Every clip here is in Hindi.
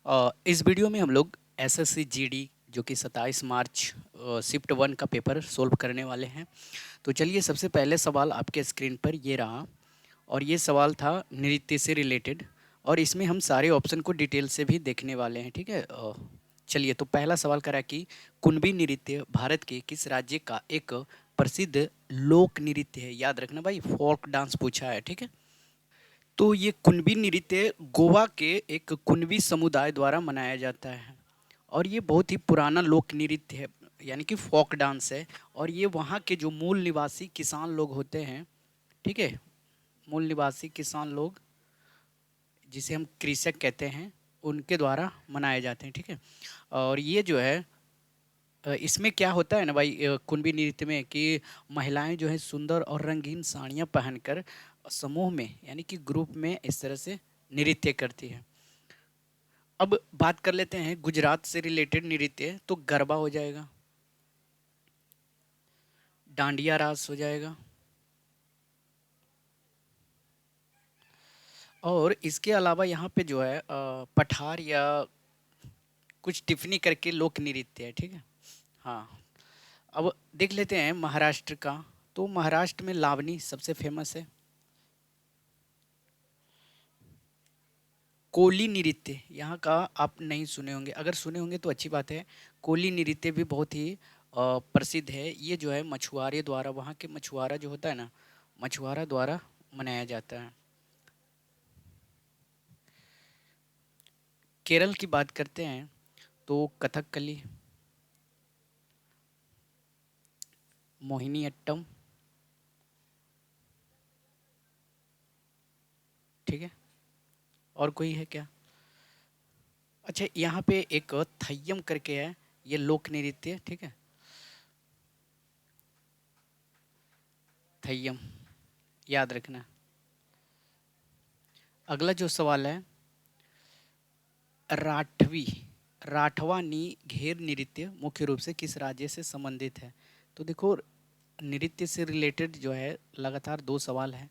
इस वीडियो में हम लोग एसएससी जीडी जो कि 27 मार्च शिफ्ट 1 का पेपर सोल्व करने वाले हैं। तो चलिए, सबसे पहले सवाल आपके स्क्रीन पर ये रहा और ये सवाल था नृत्य से रिलेटेड, और इसमें हम सारे ऑप्शन को डिटेल से भी देखने वाले हैं। ठीक है। चलिए, तो पहला सवाल करा कि कुणबी नृत्य भारत के किस राज्य का एक प्रसिद्ध लोक नृत्य है। याद रखना भाई, फोक डांस पूछा है। ठीक है। तो ये कुणबी नृत्य गोवा के एक कुणबी समुदाय द्वारा मनाया जाता है, और ये बहुत ही पुराना लोक नृत्य है, यानी कि फोक डांस है। और ये वहाँ के जो मूल निवासी किसान लोग होते हैं, ठीक है, मूल निवासी किसान लोग, जिसे हम कृषक कहते हैं, उनके द्वारा मनाए जाते हैं। ठीक है। और ये जो है, इसमें क्या होता है ना भाई, कुणबी नृत्य में कि महिलाएं जो है सुंदर और रंगीन साड़ियाँ पहनकर समूह में, यानी कि ग्रुप में, इस तरह से नृत्य करती है। अब बात कर लेते हैं गुजरात से रिलेटेड नृत्य, तो गरबा हो जाएगा, डांडिया रास हो जाएगा, और इसके अलावा यहाँ पे जो है पठार या कुछ टिफनी करके लोक नृत्य है। ठीक है। हाँ। अब देख लेते हैं महाराष्ट्र का। तो महाराष्ट्र में लावनी सबसे फेमस है। कोली नृत्य यहाँ का आप नहीं सुने होंगे, अगर सुने होंगे तो अच्छी बात है। कोली नृत्य भी बहुत ही प्रसिद्ध है। ये जो है मछुआरे द्वारा, वहाँ के मछुआरा जो होता है ना, मछुआरा द्वारा मनाया जाता है। केरल की बात करते हैं तो कथकली, मोहिनी अट्टम, ठीक है। और कोई है क्या? अच्छा, यहाँ पे एक थय्यम करके है, ये लोक नृत्य। ठीक है, थय्यम याद रखना। अगला जो सवाल है, राठवी, राठवा नी घेर नृत्य मुख्य रूप से किस राज्य से संबंधित है। तो देखो, नृत्य से रिलेटेड जो है लगातार दो सवाल है,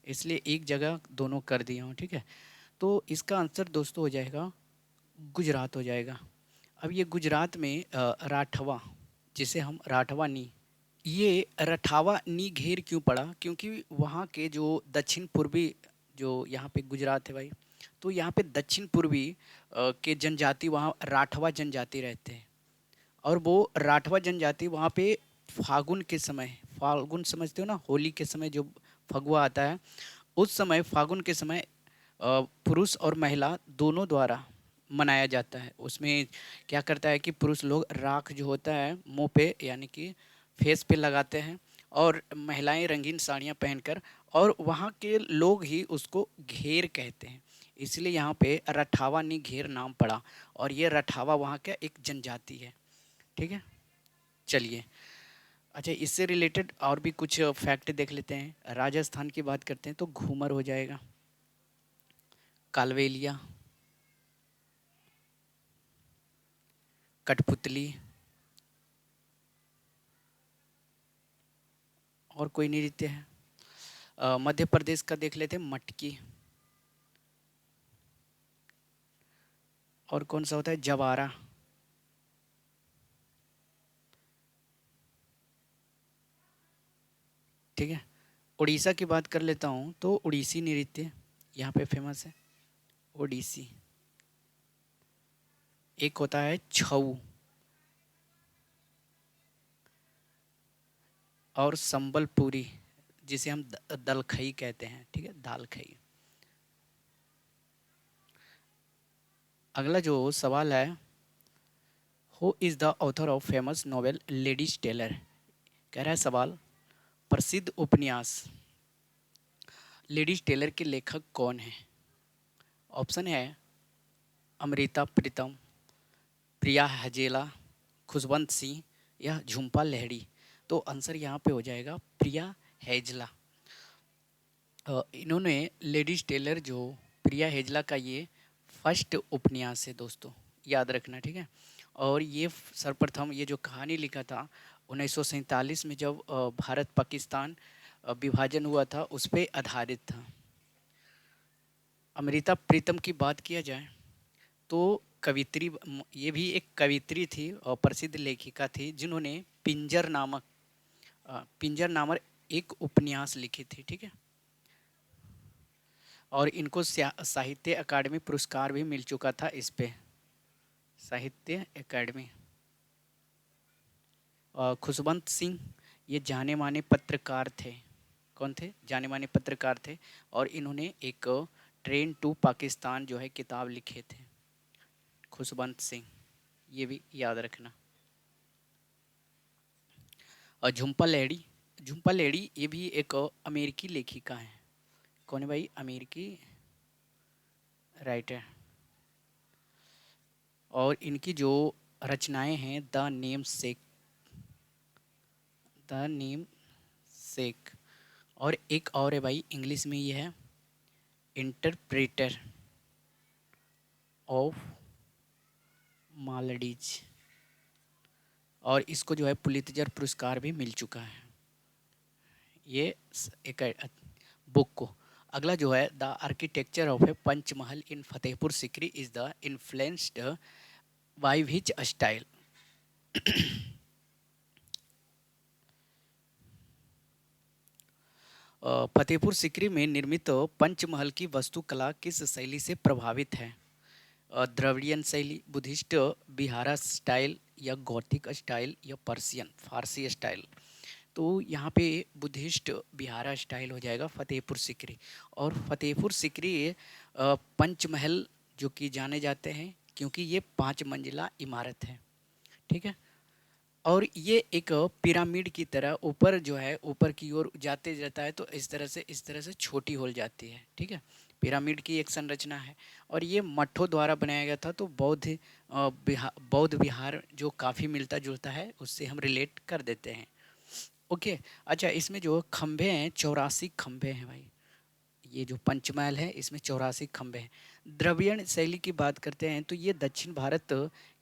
इसलिए एक जगह दोनों कर दिया हूँ। ठीक है। तो इसका आंसर दोस्तों हो जाएगा गुजरात हो जाएगा। अब ये गुजरात में राठवा, जिसे हम राठवा नी, ये रठावा नी घेर क्यों पड़ा, क्योंकि वहाँ के जो दक्षिण पूर्वी, जो यहाँ पे गुजरात है भाई, तो यहाँ पे दक्षिण पूर्वी के जनजाति, वहाँ राठवा जनजाति रहते हैं। और वो राठवा जनजाति वहाँ पे फागुन के समय, फागुन समझते हो ना, होली के समय जो फगुआ आता है, उस समय फागुन के समय पुरुष और महिला दोनों द्वारा मनाया जाता है। उसमें क्या करता है कि पुरुष लोग राख जो होता है मुंह पे, यानी कि फेस पे लगाते हैं, और महिलाएं रंगीन साड़ियाँ पहनकर, और वहाँ के लोग ही उसको घेर कहते हैं, इसलिए यहाँ पे रठावा नी घेर नाम पड़ा। और ये रठावा वहाँ का एक जनजाति है। ठीक है। चलिए, अच्छा, इससे रिलेटेड और भी कुछ फैक्ट देख लेते हैं। राजस्थान की बात करते हैं तो घूमर हो जाएगा, कालवेलिया, कठपुतली, और कोई नृत्य है। मध्य प्रदेश का देख लेते हैं, मटकी, और कौन सा होता है, जवारा। ठीक है। उड़ीसा की बात कर लेता हूँ तो उड़ीसी नृत्य यहाँ पे फेमस है, ओडिसी। एक होता है छऊ, और संबलपुरी, जिसे हम दलखई कहते हैं। ठीक है, दाल खई। अगला जो सवाल है, who is the author of famous novel ladies tailor. कह रहा है सवाल, प्रसिद्ध उपन्यास लेडीज टेलर के लेखक कौन है। ऑप्शन है अमृता प्रीतम, प्रिया हजेला, खुशवंत सिंह, या झुम्पा लहड़ी। तो आंसर यहाँ पे हो जाएगा प्रिया हेजला। इन्होंने लेडीज टेलर, जो प्रिया हेजला का ये फर्स्ट उपन्यास है दोस्तों, याद रखना। ठीक है। और ये सर्वप्रथम ये जो कहानी लिखा था 1947 में, जब भारत पाकिस्तान विभाजन हुआ था, उस पर आधारित था। अमृता प्रीतम की बात किया जाए तो कवित्री, ये भी एक कवित्री थी और प्रसिद्ध लेखिका थी, जिन्होंने पिंजर नामक एक उपन्यास लिखी थी, ठीक है। और इनको साहित्य अकादमी पुरस्कार भी मिल चुका था इस पे, साहित्य अकादमी। खुशवंत सिंह ये जाने माने पत्रकार थे। कौन थे? जाने माने पत्रकार थे। और इन्होंने एक ट्रेन टू पाकिस्तान जो है किताब लिखे थे, खुशवंत सिंह, ये भी याद रखना। और झुम्पा लैडी ये भी एक अमेरिकी लेखिका है। कौन है भाई? अमेरिकी राइटर। और इनकी जो रचनाएं हैं, द नेम सेक, और एक और है भाई इंग्लिश में, ये है इंटरप्रेटर ऑफ मालडीज, और इसको जो है पुलित्जर पुरस्कार भी मिल चुका है ये एक बुक को। अगला जो है the architecture of A Panchmahal in Fatehpur Sikri is the influenced by which style. Fatehpur Sikri में निर्मित पंचमहल की वास्तुकला किस शैली से प्रभावित है? द्रविडियन शैली, बुद्धिस्ट बिहारा स्टाइल, या गॉथिक स्टाइल, या पर्शियन फारसी स्टाइल। तो यहाँ पे बुद्धिस्ट बिहारा स्टाइल हो जाएगा फतेहपुर सिकरी। और फतेहपुर सिकरी पंचमहल जो कि जाने जाते हैं क्योंकि ये 5 मंजिला इमारत है, ठीक है। और ये एक पिरामिड की तरह ऊपर जो है, ऊपर की ओर जाते जाता है तो इस तरह से छोटी हो जाती है, ठीक है। पिरामिड की एक संरचना है। और ये मठों द्वारा बनाया गया था। तो बौद्ध विहार जो काफ़ी मिलता जुलता है, उससे हम रिलेट कर देते हैं। ओके। अच्छा, इसमें जो खंभे हैं 84 खंभे हैं भाई। ये जो पंचमहल है इसमें 84 खंभे हैं। द्रविड़ शैली की बात करते हैं तो ये दक्षिण भारत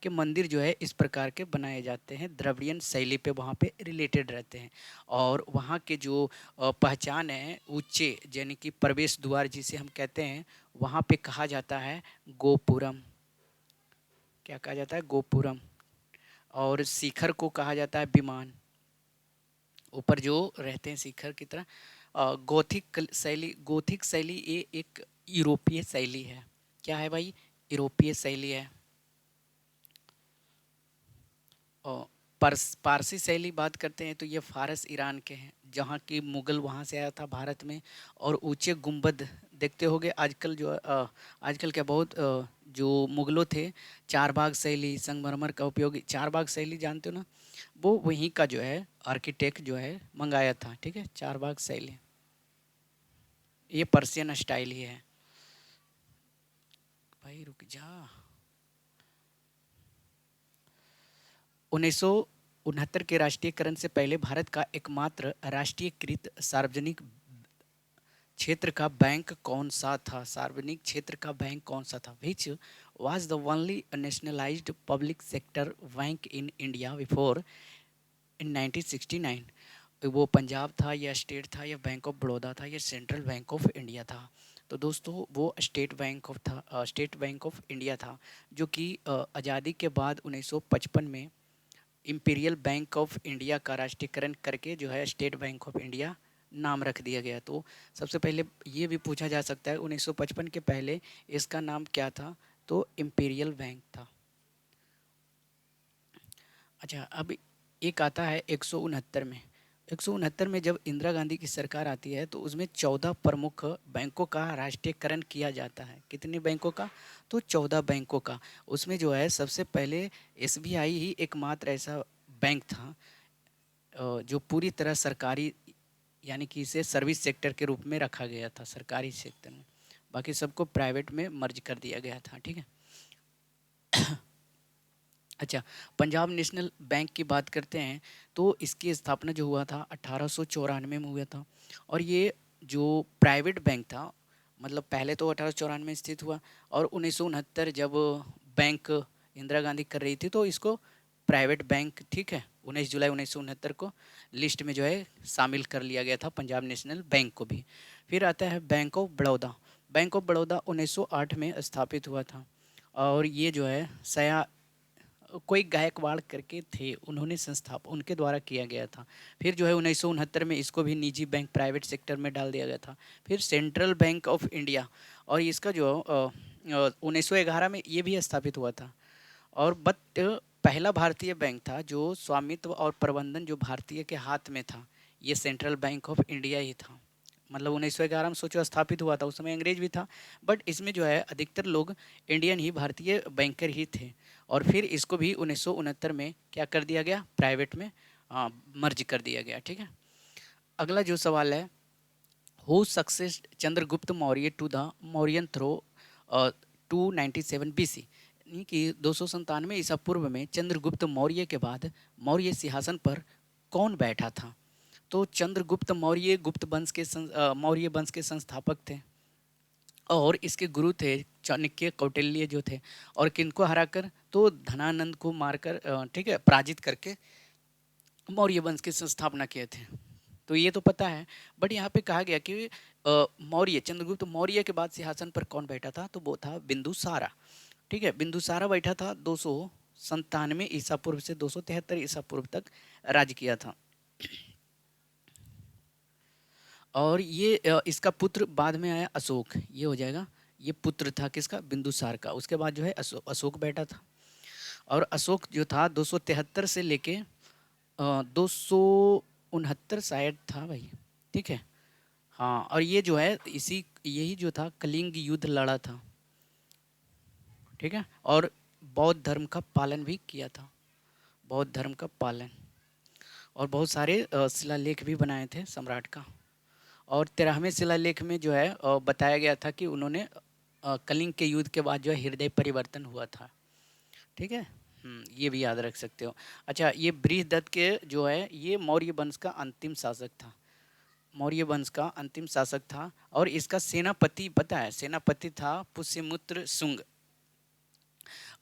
के मंदिर जो है इस प्रकार के बनाए जाते हैं, द्रविड़ शैली पे वहाँ पे रिलेटेड रहते हैं। और वहाँ के जो पहचान है, ऊंचे यानी कि प्रवेश द्वार जिसे हम कहते हैं, वहाँ पे कहा जाता है गोपुरम। क्या कहा जाता है? गोपुरम। और शिखर को कहा जाता है विमान, ऊपर जो रहते हैं शिखर की तरह। गोथिक शैली ये एक यूरोपीय शैली है। क्या है भाई? यूरोपीय शैली है। और पारसी शैली बात करते हैं तो ये फारस ईरान के हैं, जहाँ की मुगल वहाँ से आया था भारत में। और ऊंचे गुंबद देखते होंगे आजकल आजकल क्या बहुत जो मुगलों थे, चार बाग शैली, संगमरमर का उपयोग, चार बाग शैली जानते हो ना, वो वहीं का जो है आर्किटेक्ट जो है मंगाया था, ठीक है। चार बाग शैली ये पर्शियन स्टाइल ही है भाई। रुक जा। 1969 के राष्ट्रीयकरण से पहले भारत का एकमात्र राष्ट्रीयकृत सार्वजनिक क्षेत्र का बैंक कौन सा था? सार्वजनिक क्षेत्र का बैंक कौन सा था? Which was the only nationalised public sector bank in India before in 1969? वो पंजाब था, या स्टेट था, या बैंक ऑफ बड़ौदा था, या सेंट्रल बैंक ऑफ इंडिया था? तो दोस्तों वो स्टेट बैंक ऑफ इंडिया था, जो कि आज़ादी के बाद 1955 में इंपीरियल बैंक ऑफ इंडिया का राष्ट्रीयकरण करके जो है स्टेट बैंक ऑफ इंडिया नाम रख दिया गया। तो सबसे पहले ये भी पूछा जा सकता है 1955 के पहले इसका नाम क्या था? तो इंपीरियल बैंक था। अच्छा, अब एक आता है 169 में। 169 में जब इंदिरा गांधी की सरकार आती है तो उसमें 14 प्रमुख बैंकों का राष्ट्रीयकरण किया जाता है। कितने बैंकों का? तो 14 बैंकों का। उसमें जो है सबसे पहले एसबीआई ही एकमात्र ऐसा बैंक था जो पूरी तरह सरकारी, यानी कि इसे सर्विस सेक्टर के रूप में रखा गया था, सरकारी सेक्टर में। बाकी सबको प्राइवेट में मर्ज कर दिया गया था, ठीक है। अच्छा, पंजाब नेशनल बैंक की बात करते हैं तो इसकी स्थापना जो हुआ था 1894 में हुआ था। और ये जो प्राइवेट बैंक था, मतलब पहले तो 1894 में स्थित हुआ, और 1969 जब बैंक इंदिरा गांधी कर रही थी तो इसको प्राइवेट बैंक, ठीक है, 19 जुलाई 1969 को लिस्ट में जो है शामिल कर लिया गया था पंजाब नेशनल बैंक को भी। फिर आता है bank of Baroda. Bank of Baroda 1908 में स्थापित हुआ था। और ये जो है सया कोई गायकवाड़ करके थे, उन्होंने संस्थापन उनके द्वारा किया गया था। फिर जो है 1969 में इसको भी निजी बैंक प्राइवेट सेक्टर में डाल दिया गया था। फिर सेंट्रल बैंक ऑफ इंडिया, और इसका जो 1911 में ये भी स्थापित हुआ था। और बट पहला भारतीय बैंक था जो स्वामित्व और प्रबंधन जो भारतीय के हाथ में था, ये सेंट्रल बैंक ऑफ इंडिया ही था। मतलब 1911 में सोचो स्थापित हुआ था, उस समय अंग्रेज भी था, बट इसमें जो है अधिकतर लोग इंडियन ही भारतीय बैंकर ही थे। और फिर इसको भी 1969 में क्या कर दिया गया, प्राइवेट में मर्ज कर दिया गया। ठीक है, अगला जो सवाल है, who success Chandragupta Maurya to the Mauryan throne 297 BC, यानी कि 297 ईसा पूर्व में चंद्रगुप्त मौर्य के बाद मौर्य सिंहासन पर कौन बैठा था? तो चंद्रगुप्त मौर्य गुप्त वंश के मौर्य वंश के संस्थापक थे, और इसके गुरु थे चाणक्य कौटिल्य जो थे। और किनको हराकर? तो धनानंद को मारकर, ठीक है, पराजित करके मौर्य वंश की स्थापना किए थे। तो ये तो पता है, बट यहाँ पे कहा गया कि मौर्य चंद्रगुप्त मौर्य के बाद सिंहासन पर कौन बैठा था? तो वो था बिंदुसारा। ठीक है, बिंदुसारा बैठा था 297 ईसा पूर्व से 273 ईसा पूर्व तक राज्य किया था। और ये इसका पुत्र बाद में आया अशोक, ये हो जाएगा, ये पुत्र था किसका? बिंदुसार का। उसके बाद जो है अशोक बैठा था। और अशोक जो था 273 से लेके 269 शायद था भाई। ठीक है, हाँ, और ये जो है इसी यही जो था कलिंग युद्ध लड़ा था। ठीक है, और बौद्ध धर्म का पालन भी किया था, बौद्ध धर्म का पालन। और बहुत सारे शिलालेख भी बनाए थे सम्राट का। और 13वें शिलालेख में जो है बताया गया था कि उन्होंने कलिंग के युद्ध के बाद जो है हृदय परिवर्तन हुआ था। ठीक है, ये भी याद रख सकते हो। अच्छा, ये बृहदत्त के जो है ये मौर्य वंश का अंतिम शासक था, मौर्य वंश का अंतिम शासक था। और इसका सेनापति पता है, सेनापति था पुष्यमित्र शुंग।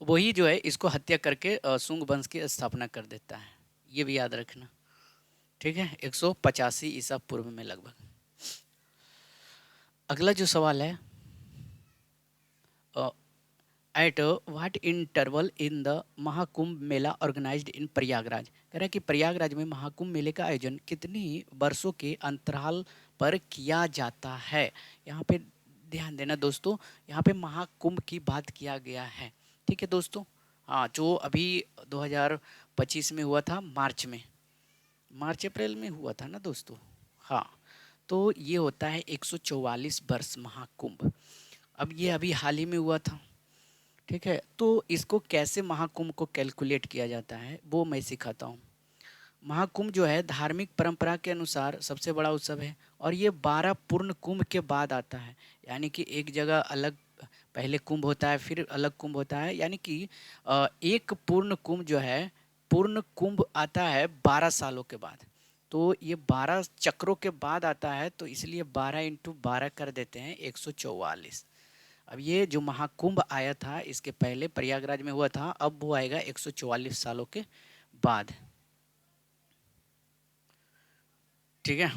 वही जो है इसको हत्या करके शुंग वंश की स्थापना कर देता है, ये भी याद रखना। ठीक है, 185 ईसा पूर्व में लगभग। अगला जो सवाल है, at what interval in the Mahakumbh mela organised in Prayagraj. कह रहा है कि प्रयागराज में महाकुंभ मेले का आयोजन कितनी वर्षों के अंतराल पर किया जाता है? यहाँ पे ध्यान देना दोस्तों, यहाँ पे महाकुंभ की बात किया गया है। ठीक है दोस्तों, हाँ, जो अभी 2025 में हुआ था, मार्च अप्रैल में हुआ था ना दोस्तों। हाँ, तो ये होता है 144 वर्ष महाकुंभ। अब ये अभी हाल ही में हुआ था। ठीक है, तो इसको कैसे महाकुंभ को कैलकुलेट किया जाता है वो मैं सिखाता हूँ। महाकुंभ जो है धार्मिक परंपरा के अनुसार सबसे बड़ा उत्सव है, और ये 12 पूर्ण कुंभ के बाद आता है। यानी कि एक जगह अलग पहले कुंभ होता है, फिर अलग कुंभ होता है, यानी कि एक पूर्ण कुंभ जो है, पूर्ण कुंभ आता है 12 सालों के बाद। तो ये 12 चक्रों के बाद आता है, तो इसलिए 12 इंटू 12 कर देते हैं 144। अब ये जो महाकुंभ आया था इसके पहले प्रयागराज में हुआ था, अब वो आएगा 144 सालों के बाद। ठीक है,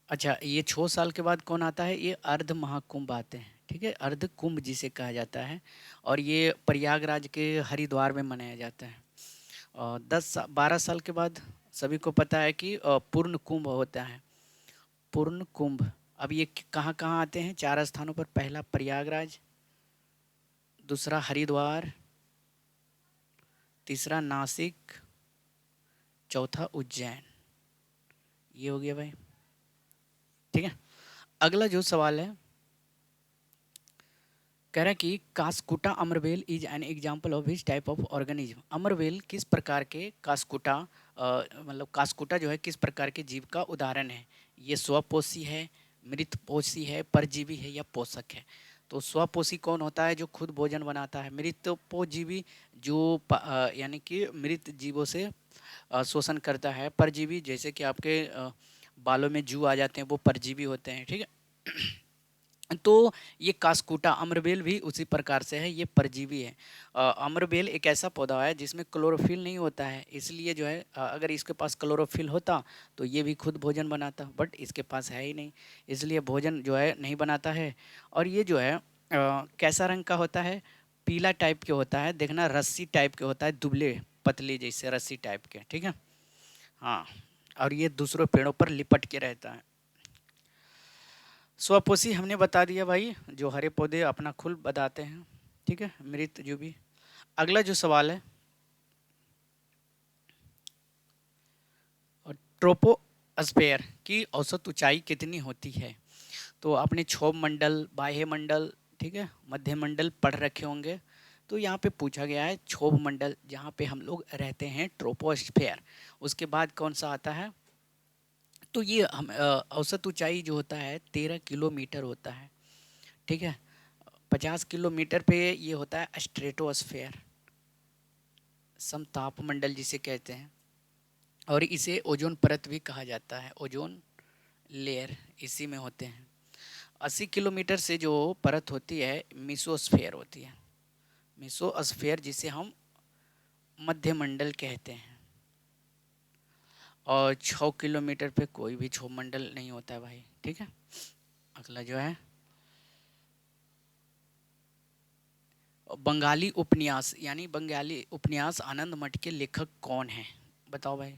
अच्छा, ये 6 साल के बाद कौन आता है? ये अर्ध महाकुंभ आते हैं। ठीक है, अर्ध कुंभ जिसे कहा जाता है, और ये प्रयागराज के हरिद्वार में मनाया जाता है। और 12 साल के बाद सभी को पता है कि पूर्ण कुंभ होता है, पूर्ण कुंभ। अब ये कहाँ कहाँ आते हैं? 4 स्थानों पर, पहला प्रयागराज, दूसरा हरिद्वार, तीसरा नासिक, चौथा उज्जैन। ये हो गया भाई। ठीक है, अगला जो सवाल है, कह रहा है कि cuscuta amarvel is an example of which type of organism. अमरवेल किस प्रकार के कास्कुटा मतलब कास्कुटा जो है किस प्रकार के जीव का उदाहरण है? ये स्वपोषी है, मृतपोषी है, परजीवी है, या पोषक है? तो स्वपोषी कौन होता है? जो खुद भोजन बनाता है। मृतपोजीवी जो यानी कि मृत जीवों से शोषण करता है। परजीवी जैसे कि आपके बालों में जू आ जाते हैं, वो परजीवी होते हैं। ठीक है, तो ये कास्कुटा अमरबेल भी उसी प्रकार से है, ये परजीवी है। अमरबेल एक ऐसा पौधा है जिसमें क्लोरोफिल नहीं होता है, इसलिए जो है अगर इसके पास क्लोरोफिल होता तो ये भी खुद भोजन बनाता, बट इसके पास है ही नहीं, इसलिए भोजन जो है नहीं बनाता है। और ये जो है कैसा रंग का होता है? पीला टाइप के होता है, देखना रस्सी टाइप के होता है, दुबले पतले जैसे रस्सी टाइप के, ठीक है। हाँ, और ये दूसरों पेड़ों पर लिपट के रहता है। स्वपोषी हमने बता दिया भाई, जो हरे पौधे अपना खुल बताते हैं, ठीक है, मृत जो भी। अगला जो सवाल है, ट्रोपोस्फेयर की औसत ऊंचाई कितनी होती है? तो आपने क्षोभ मंडल, बाह्य मंडल, ठीक है, मध्य मंडल पढ़ रखे होंगे। तो यहाँ पे पूछा गया है क्षोभ मंडल, जहाँ पे हम लोग रहते हैं, ट्रोपोस्फेयर। उसके बाद कौन सा आता है? तो ये हम औसत ऊंचाई जो होता है 13 किलोमीटर होता है, ठीक है। 50 किलोमीटर पे ये होता है स्ट्रेटोस्फेयर, समताप मंडल जिसे कहते हैं। और इसे ओजोन परत भी कहा जाता है, ओजोन लेयर इसी में होते हैं। 80 किलोमीटर से जो परत होती है मीसोस्फेयर होती है, मीसोस्फेयर जिसे हम मध्य मंडल कहते हैं। और 6 किलोमीटर पे कोई भी क्षोभ मंडल नहीं होता है भाई, ठीक है। अगला जो है बंगाली उपन्यास, यानी बंगाली उपन्यास आनंद मठ के लेखक कौन है? बताओ भाई।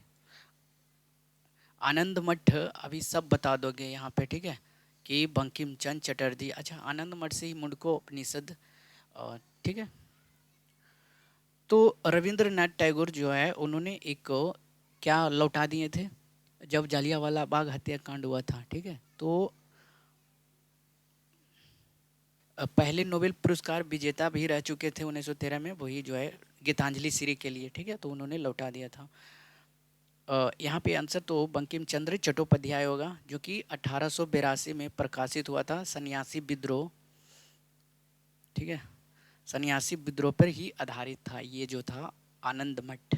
आनंद मठ अभी सब बता दोगे यहाँ पे, ठीक है, कि बंकिम चंद्र चटर्जी। अच्छा, आनंद मठ से ही मुंडको उपनिषद, ठीक है। तो रविंद्रनाथ टैगोर जो है उन्होंने एक क्या लौटा दिए थे जब जालियांवाला बाग हत्याकांड हुआ था, ठीक है। तो पहले नोबेल पुरस्कार विजेता भी रह चुके थे 1913 में, वही जो है गीतांजलि श्री के लिए, ठीक है, तो उन्होंने लौटा दिया था। यहाँ पे आंसर तो बंकिम चंद्र चट्टोपाध्याय होगा, जो कि 1882 में प्रकाशित हुआ था, सन्यासी विद्रोह, ठीक है। सन्यासी विद्रोह पर ही आधारित था ये जो था आनंद मठ,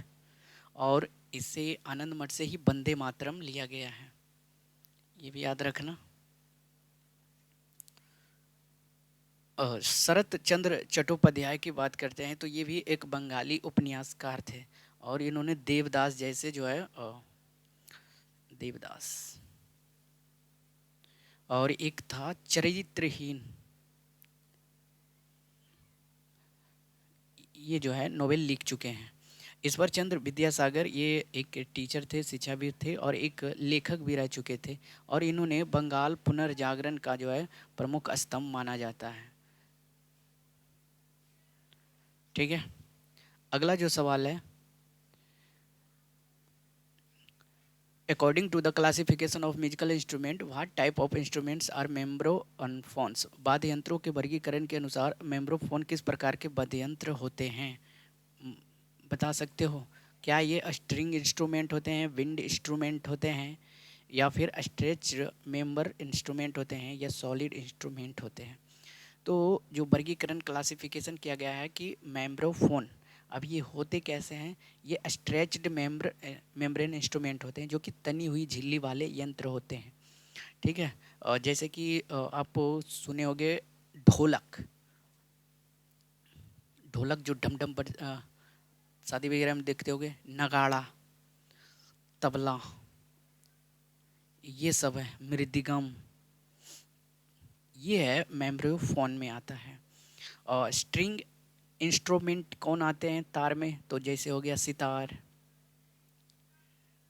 और इसे आनंद मठ से ही वंदे मातरम लिया गया है, ये भी याद रखना। शरत चंद्र चट्टोपाध्याय की बात करते हैं तो ये भी एक बंगाली उपन्यासकार थे, और इन्होंने देवदास जैसे जो है देवदास, और एक था चरित्रहीन, ये जो है नोवेल लिख चुके हैं। ईश्वर चंद्र विद्यासागर ये एक टीचर थे, शिक्षाविद थे, और एक लेखक भी रह चुके थे, और इन्होंने बंगाल पुनर्जागरण का जो है प्रमुख स्तंभ माना जाता है, ठीक है। अगला जो सवाल है, according to the classification of musical instrument what type of instruments are membranophones? वाद्य यंत्रों के वर्गीकरण के अनुसार मेम्ब्रोफोन किस प्रकार के वाद्य यंत्र होते हैं? बता सकते हो? क्या ये स्ट्रिंग इंस्ट्रूमेंट होते हैं, विंड इंस्ट्रूमेंट होते हैं, या फिर स्ट्रेच मेंबर इंस्ट्रूमेंट होते हैं, या सॉलिड इंस्ट्रूमेंट होते हैं? तो जो वर्गीकरण क्लासिफिकेशन किया गया है कि मेम्ब्रोफोन, अब ये होते कैसे हैं? ये स्ट्रेच्ड मेम्ब्रेन इंस्ट्रूमेंट होते हैं, जो कि तनी हुई झिल्ली वाले यंत्र होते हैं, ठीक है। जैसे कि आप सुने होंगे ढोलक, ढोलक जो ढम ढम पर शादी वगैरह में देखते होगे, नगाड़ा, तबला, ये सब है, मृदंगम, ये है मेम्ब्रोफोन में आता है। और स्ट्रिंग इंस्ट्रूमेंट कौन आते हैं तार में? तो जैसे हो गया सितार,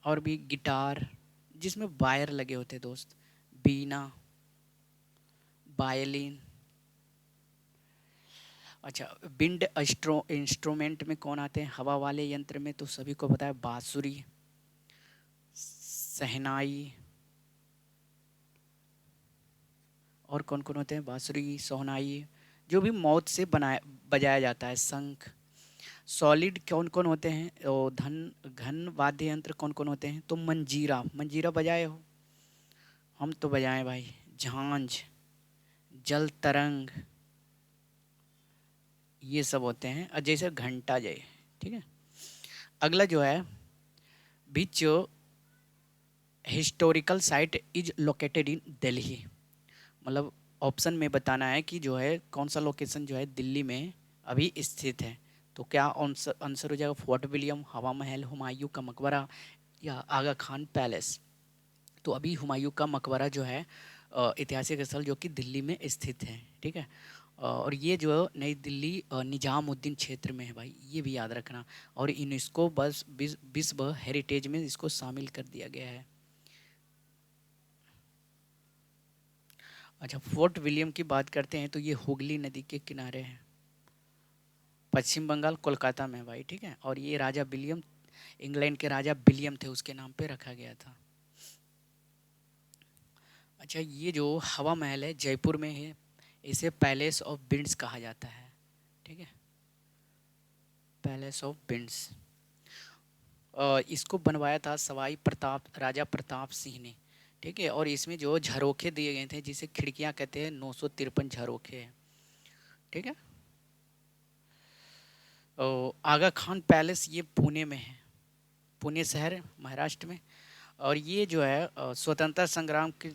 और भी गिटार जिसमें वायर लगे होते हैं दोस्त, बीना, वायलिन। अच्छा, विंड इंस्ट्रूमेंट में कौन आते हैं? हवा वाले यंत्र में तो सभी को पता है, बांसुरी, शहनाई, और कौन कौन होते हैं? बांसुरी, सोहनाई, जो भी मौत से बनाया बजाया जाता है, शंख। सॉलिड कौन कौन होते हैं? घन वाद्य यंत्र कौन कौन होते हैं? तो मंजीरा, मंजीरा बजाए हो? हम तो बजाएं भाई, झांझ, जल तरंग, ये सब होते हैं, और जैसे घंटा जय, ठीक है। अगला जो है, which historical site is located in Delhi, मतलब ऑप्शन में बताना है कि जो है कौन सा लोकेशन जो है दिल्ली में अभी स्थित है। तो क्या आंसर हो जाएगा फोर्ट विलियम, हवा महल, हुमायूं का मकबरा, या आगा खान पैलेस? तो अभी हुमायूं का मकबरा जो है ऐतिहासिक स्थल जो कि दिल्ली में स्थित है, ठीक है। और ये जो नई दिल्ली निजामुद्दीन क्षेत्र में है भाई, ये भी याद रखना। और यूनेस्को बस विश्व हेरिटेज में इसको शामिल कर दिया गया है। अच्छा, फोर्ट विलियम की बात करते हैं तो ये हुगली नदी के किनारे है, पश्चिम बंगाल कोलकाता में भाई, ठीक है। और ये राजा विलियम, इंग्लैंड के राजा विलियम थे, उसके नाम पे रखा गया था। अच्छा, ये जो हवा महल है जयपुर में है, इसे पैलेस ऑफ विंड्स कहा जाता है, ठीक है, पैलेस ऑफ विंड्स। इसको बनवाया था सवाई प्रताप, राजा प्रताप सिंह ने, ठीक है। और इसमें जो झरोखे दिए गए थे, जिसे खिड़कियां कहते हैं, 953 झरोखे हैं, ठीक है। आगा खान पैलेस ये पुणे में है, पुणे शहर महाराष्ट्र में। और ये जो है स्वतंत्रता संग्राम के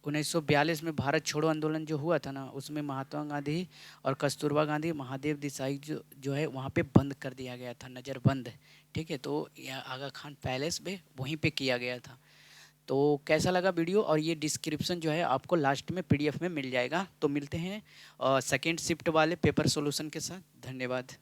1942 में भारत छोड़ो आंदोलन जो हुआ था ना, उसमें महात्मा गांधी और कस्तूरबा गांधी, महादेव देसाई जो है वहाँ पे बंद कर दिया गया था, नज़रबंद, ठीक है। तो यह आगा खान पैलेस में वहीं पे किया गया था। तो कैसा लगा वीडियो, और ये डिस्क्रिप्शन जो है आपको लास्ट में पीडीएफ में मिल जाएगा। तो मिलते हैं सेकेंड शिफ्ट वाले पेपर सॉल्यूशन के साथ। धन्यवाद।